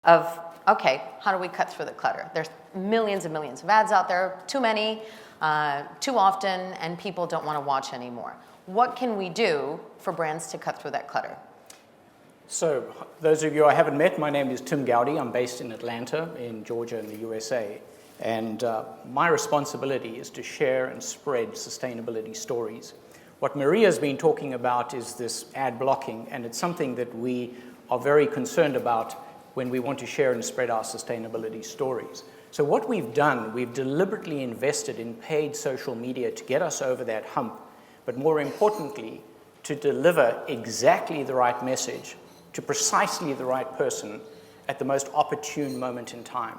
of, okay, how do we cut through the clutter? There's millions and millions of ads out there, too many, too often, and people don't want to watch anymore. What can we do for brands to cut through that clutter? So, those of you I haven't met, my name is Tim Gowdy. I'm based in Atlanta, in Georgia, in the USA. And my responsibility is to share and spread sustainability stories. What Maria's been talking about is this ad blocking, and it's something that we are very concerned about when we want to share and spread our sustainability stories. So what we've done, we've deliberately invested in paid social media to get us over that hump, but more importantly, to deliver exactly the right message to precisely the right person at the most opportune moment in time.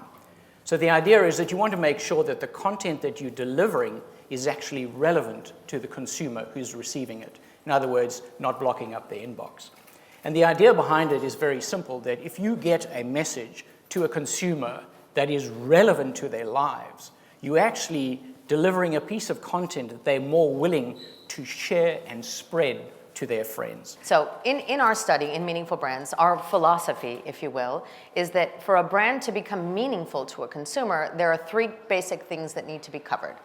So the idea is that you want to make sure that the content that you're delivering is actually relevant to the consumer who's receiving it. In other words, not blocking up their inbox. And the idea behind it is very simple, that if you get a message to a consumer that is relevant to their lives, you're actually delivering a piece of content that they're more willing to share and spread to their friends. So in our study, in Meaningful Brands, our philosophy, if you will, is that for a brand to become meaningful to a consumer, there are three basic things that need to be covered.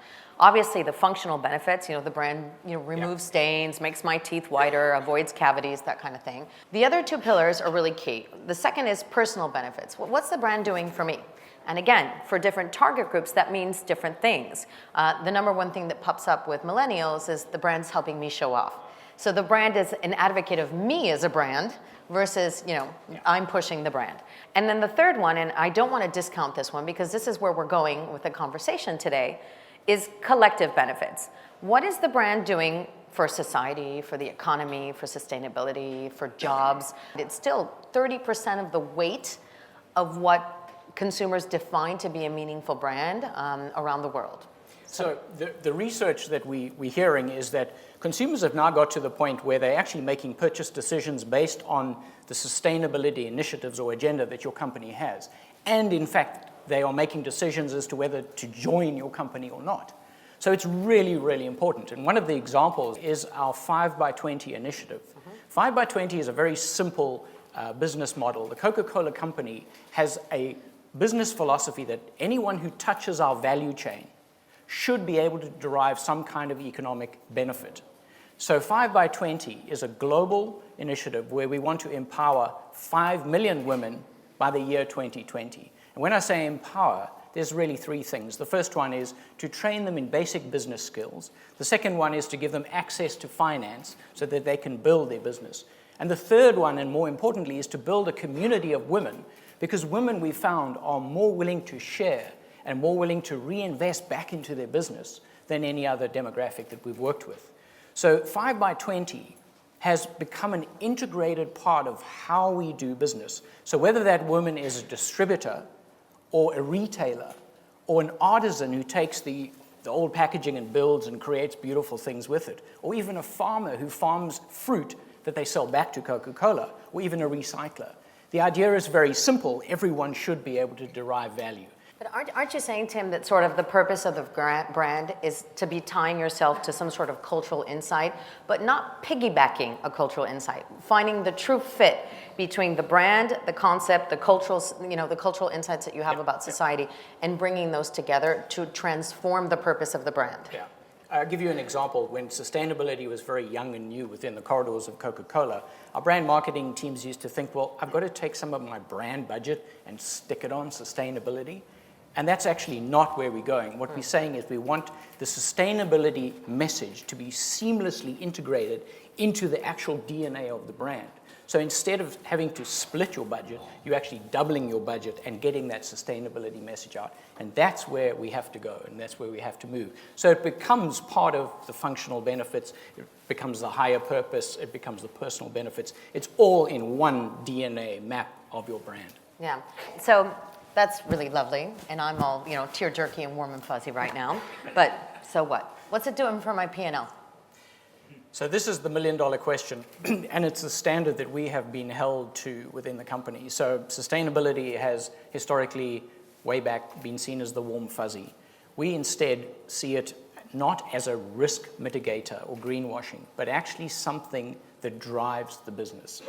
Obviously, the functional benefits, the brand removes stains, makes my teeth whiter, avoids cavities, that kind of thing. The other two pillars are really key. The second is personal benefits. What's the brand doing for me? And again, for different target groups, that means different things. The number one thing that pops up with millennials is the brand's helping me show off. So the brand is an advocate of me as a brand versus, I'm pushing the brand. And then the third one, and I don't want to discount this one because this is where we're going with the conversation today, is collective benefits. What is the brand doing for society, for the economy, for sustainability, for jobs? It's still 30% of the weight of what consumers define to be a meaningful brand around the world. So the research that we're hearing is that consumers have now got to the point where they're actually making purchase decisions based on the sustainability initiatives or agenda that your company has. And in fact, they are making decisions as to whether to join your company or not. So it's really, really important. And one of the examples is our 5x20 initiative. 5x20 is a very simple business model. The Coca-Cola company has a business philosophy that anyone who touches our value chain should be able to derive some kind of economic benefit. So 5x20 is a global initiative where we want to empower 5 million women by the year 2020. And when I say empower, there's really three things. The first one is to train them in basic business skills. The second one is to give them access to finance so that they can build their business. And the third one, and more importantly, is to build a community of women, because women, we found, are more willing to share and more willing to reinvest back into their business than any other demographic that we've worked with. So 5x20 has become an integrated part of how we do business. So whether that woman is a distributor or a retailer or an artisan who takes the old packaging and builds and creates beautiful things with it, or even a farmer who farms fruit that they sell back to Coca-Cola, or even a recycler. The idea is very simple. Everyone should be able to derive value. But aren't you saying, Tim, that sort of the purpose of the brand is to be tying yourself to some sort of cultural insight, but not piggybacking a cultural insight, finding the true fit between the brand, the concept, the cultural insights that you have about society, and bringing those together to transform the purpose of the brand? Yeah. I'll give you an example. When sustainability was very young and new within the corridors of Coca-Cola, our brand marketing teams used to think, well, I've got to take some of my brand budget and stick it on sustainability. And that's actually not where we're going. What we're saying is we want the sustainability message to be seamlessly integrated into the actual DNA of the brand. So instead of having to split your budget, you're actually doubling your budget and getting that sustainability message out. And that's where we have to go, and that's where we have to move. So it becomes part of the functional benefits, it becomes the higher purpose, it becomes the personal benefits. It's all in one DNA map of your brand. Yeah. So that's really lovely, and I'm all, tear-jerky and warm and fuzzy right now. But so what? What's it doing for my P&L? So this is the million-dollar question, and it's the standard that we have been held to within the company. So sustainability has historically, way back, been seen as the warm fuzzy. We instead see it not as a risk mitigator or greenwashing, but actually something that drives the business.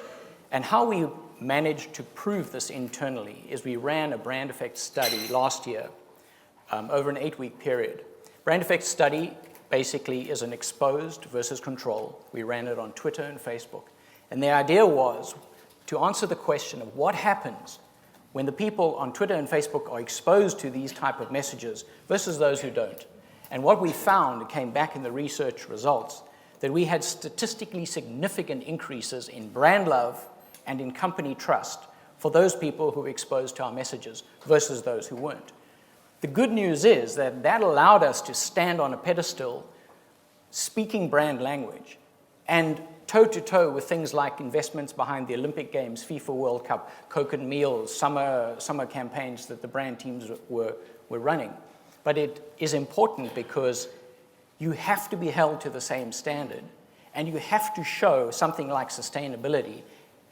And how we managed to prove this internally is we ran a brand effect study last year over an 8-week period. Brand effect study basically is an exposed versus control. We ran it on Twitter and Facebook. And the idea was to answer the question of what happens when the people on Twitter and Facebook are exposed to these type of messages versus those who don't. And what we found, it came back in the research results, that we had statistically significant increases in brand love and in company trust for those people who were exposed to our messages versus those who weren't. The good news is that that allowed us to stand on a pedestal speaking brand language and toe-to-toe with things like investments behind the Olympic Games, FIFA World Cup, Coke and Meals, summer campaigns that the brand teams were running. But it is important because you have to be held to the same standard, and you have to show something like sustainability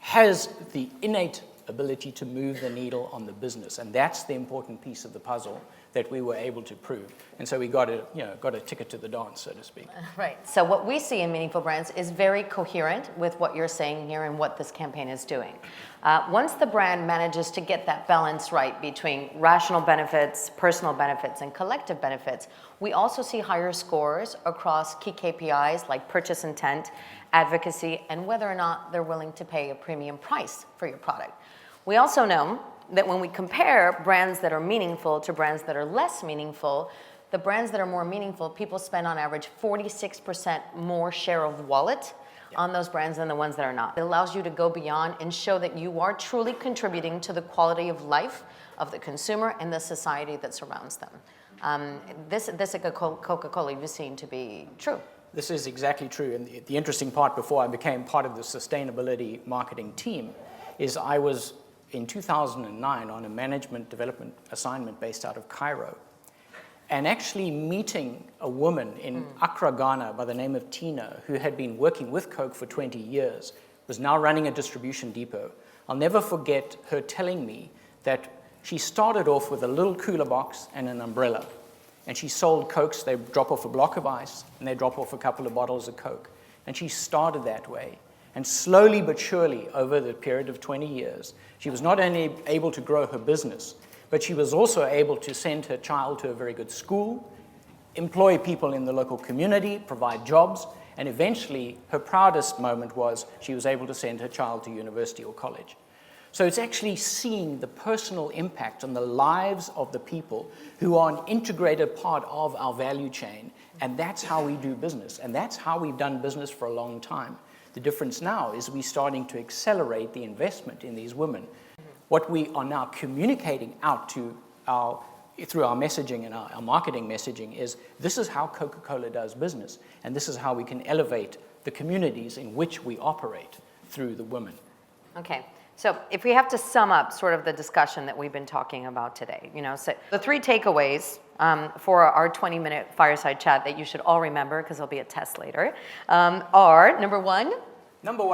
has the innate ability to move the needle on the business, and that's the important piece of the puzzle that we were able to prove. And so we got a ticket to the dance, so to speak. Right. So what we see in Meaningful Brands is very coherent with what you're saying here and what this campaign is doing. Once the brand manages to get that balance right between rational benefits, personal benefits, and collective benefits, we also see higher scores across key KPIs like purchase intent, advocacy, and whether or not they're willing to pay a premium price for your product. We also know that when we compare brands that are meaningful to brands that are less meaningful, the brands that are more meaningful, people spend on average 46% more share of wallet on those brands than the ones that are not. It allows you to go beyond and show that you are truly contributing to the quality of life of the consumer and the society that surrounds them. This at Coca-Cola you've seen to be true. This is exactly true. And the interesting part before I became part of the sustainability marketing team is I was in 2009 on a management development assignment based out of Cairo, and actually meeting a woman in Accra, Ghana by the name of Tina, who had been working with Coke for 20 years, was now running a distribution depot. I'll never forget her telling me that she started off with a little cooler box and an umbrella, and she sold Cokes. They drop off a block of ice, and they drop off a couple of bottles of Coke. And she started that way. And slowly but surely, over the period of 20 years, she was not only able to grow her business, but she was also able to send her child to a very good school, employ people in the local community, provide jobs, and eventually her proudest moment was she was able to send her child to university or college. So it's actually seeing the personal impact on the lives of the people who are an integrated part of our value chain, and that's how we do business, and that's how we've done business for a long time. The difference now is we're starting to accelerate the investment in these women. What we are now communicating out to through our messaging and our marketing messaging is this is how Coca-Cola does business, and this is how we can elevate the communities in which we operate through the women. Okay. So if we have to sum up sort of the discussion that we've been talking about today, so the 3 takeaways for our 20-minute fireside chat that you should all remember, because there'll be a test later, are, number one,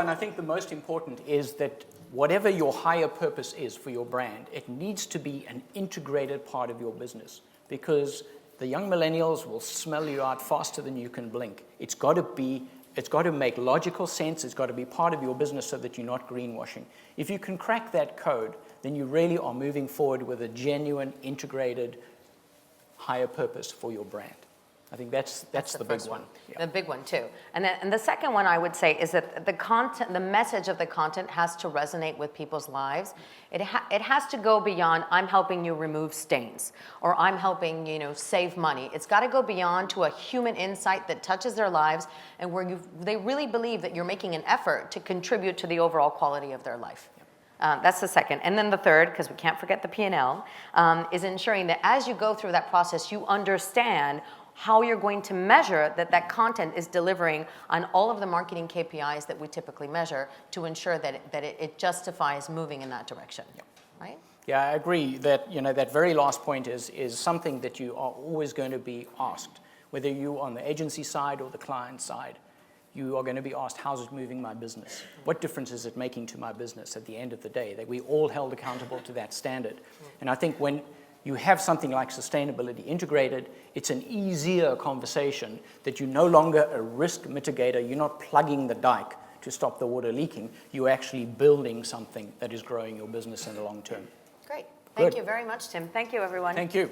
I think the most important is that whatever your higher purpose is for your brand, it needs to be an integrated part of your business, because the young millennials will smell you out faster than you can blink. It's got to make logical sense. It's got to be part of your business so that you're not greenwashing. If you can crack that code, then you really are moving forward with a genuine, integrated, higher purpose for your brand. I think that's the big one. Yeah. The big one too. And the second one I would say is that the message of the content has to resonate with people's lives. It has to go beyond I'm helping you remove stains or I'm helping save money. It's got to go beyond to a human insight that touches their lives and where they really believe that you're making an effort to contribute to the overall quality of their life. That's the second. And then the third, because we can't forget the P&L, is ensuring that as you go through that process, you understand how you're going to measure that content is delivering on all of the marketing KPIs that we typically measure to ensure that it justifies moving in that direction, right? Yeah, I agree that that very last point is something that you are always going to be asked, whether you're on the agency side or the client side. You are going to be asked, how's it moving my business? What difference is it making to my business at the end of the day? That we all held accountable to that standard. And I think when you have something like sustainability integrated, it's an easier conversation that you're no longer a risk mitigator. You're not plugging the dike to stop the water leaking, you're actually building something that is growing your business in the long term. Great. Thank Good. you very much, Tim. Thank you, everyone. Thank you.